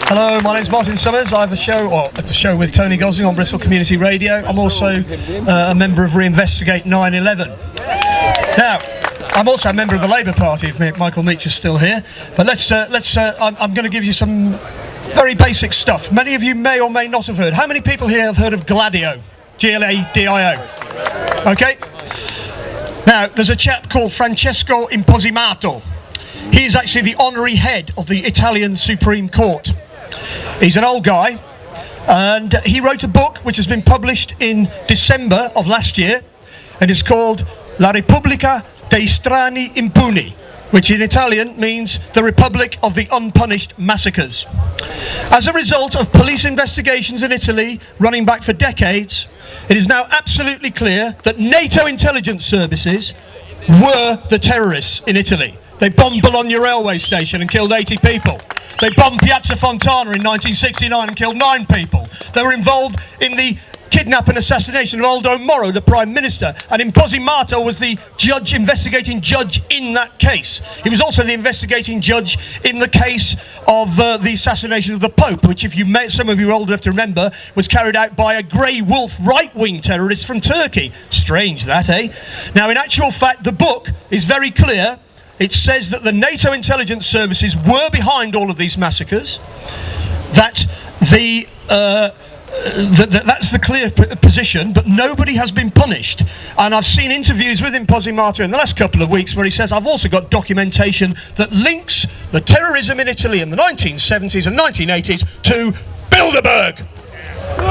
Hello, my name's Martin Summers. I have a show with Tony Gosling on Bristol Community Radio. I'm also a member of Reinvestigate 9/11. Now, I'm also a member of the Labour Party, if Michael Meach is still here. But I'm going to give you some very basic stuff. Many of you may or may not have heard. How many people here have heard of Gladio? Gladio. Okay. Now, there's a chap called Francesco Imposimato. He is actually the honorary head of the Italian Supreme Court. He's an old guy, and he wrote a book which has been published in December of last year, and it's called La Repubblica dei Strani Impuni, which in Italian means the Republic of the Unpunished Massacres. As a result of police investigations in Italy running back for decades, it is now absolutely clear that NATO intelligence services were the terrorists in Italy. They bombed Bologna railway station and killed 80 people. They bombed Piazza Fontana in 1969 and killed 9 people. They were involved in the kidnap and assassination of Aldo Moro, the Prime Minister, and Imposimato was the investigating judge in that case. He was also the investigating judge in the case of the assassination of the Pope, which, some of you are old enough to remember, was carried out by a grey wolf right-wing terrorist from Turkey. Strange that, eh? Now, in actual fact, the book is very clear. It says that the NATO intelligence services were behind all of these massacres, that that's the clear position, but nobody has been punished. And I've seen interviews with Imposimato in the last couple of weeks where he says, I've also got documentation that links the terrorism in Italy in the 1970s and 1980s to Bilderberg,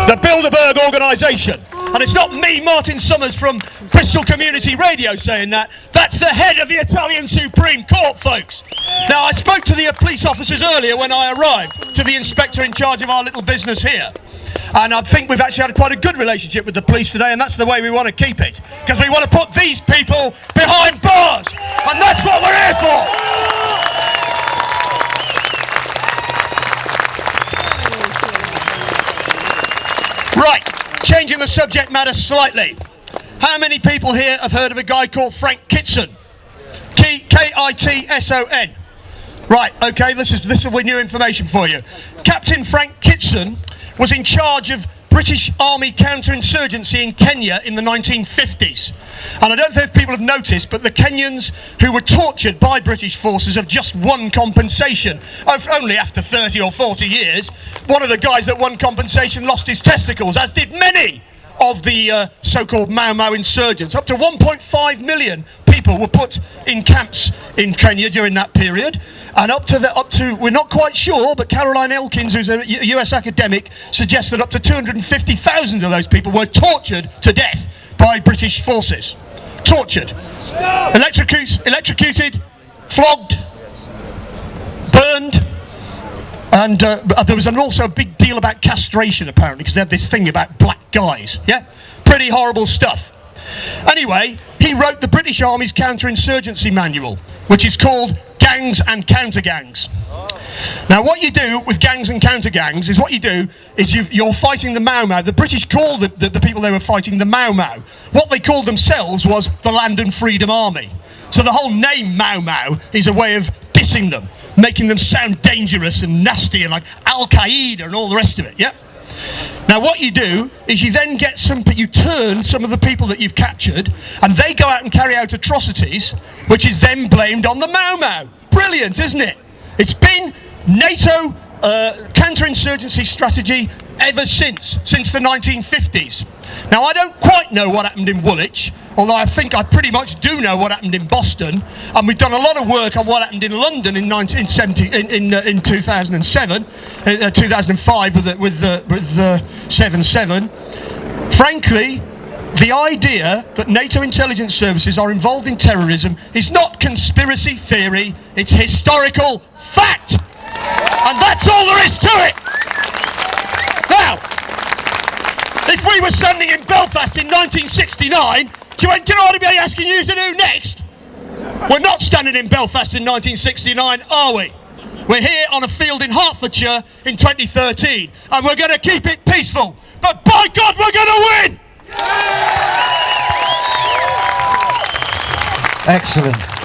the Bilderberg organisation. And it's not me, Martin Summers from Bristol Community Radio saying that. That's the head of the Italian Supreme Court, folks. Now, I spoke to the police officers earlier when I arrived, to the inspector in charge of our little business here. And I think we've actually had quite a good relationship with the police today, and that's the way we want to keep it. Because we want to put these people behind bars. And that's what we're here for. Right, changing the subject matter slightly. How many people here have heard of a guy called Frank Kitson? Kitson. Right, okay, this is new information for you. Captain Frank Kitson was in charge of British Army counterinsurgency in Kenya in the 1950s. And I don't know if people have noticed, but the Kenyans who were tortured by British forces have just won compensation. Only after 30 or 40 years. One of the guys that won compensation lost his testicles, as did many of the so-called Mau Mau insurgents. Up to 1.5 million people were put in camps in Kenya during that period, and up to we're not quite sure, but Caroline Elkins, who's a US academic, suggests that up to 250,000 of those people were tortured to death by British forces. Tortured, electrocuted, flogged, burned. And there was also a big deal about castration, apparently, because they had this thing about black guys. Yeah? Pretty horrible stuff. Anyway, he wrote the British Army's counterinsurgency manual, which is called Gangs and Counter-Gangs. Now, what you do with gangs and counter-gangs is you're fighting the Mau Mau. The British called the people they were fighting the Mau Mau. What they called themselves was the Land and Freedom Army. So the whole name Mau Mau is a way of dissing them, making them sound dangerous and nasty and like Al-Qaeda and all the rest of it, yeah? Now what you do is you then turn some of the people that you've captured, and they go out and carry out atrocities, which is then blamed on the Mau Mau. Brilliant, isn't it? It's been NATO counterinsurgency strategy ever since the 1950s. Now I don't quite know what happened in Woolwich, although I think I pretty much do know what happened in Boston, and we've done a lot of work on what happened in London in 2007, 2005 with the 7/7. Frankly, the idea that NATO intelligence services are involved in terrorism is not conspiracy theory, it's historical fact. And that's all there is to it. Now, if we were standing in Belfast in 1969, do you know what I'd be asking you to do next? We're not standing in Belfast in 1969, are we? We're here on a field in Hertfordshire in 2013, and we're going to keep it peaceful. But by God, we're going to win! Excellent.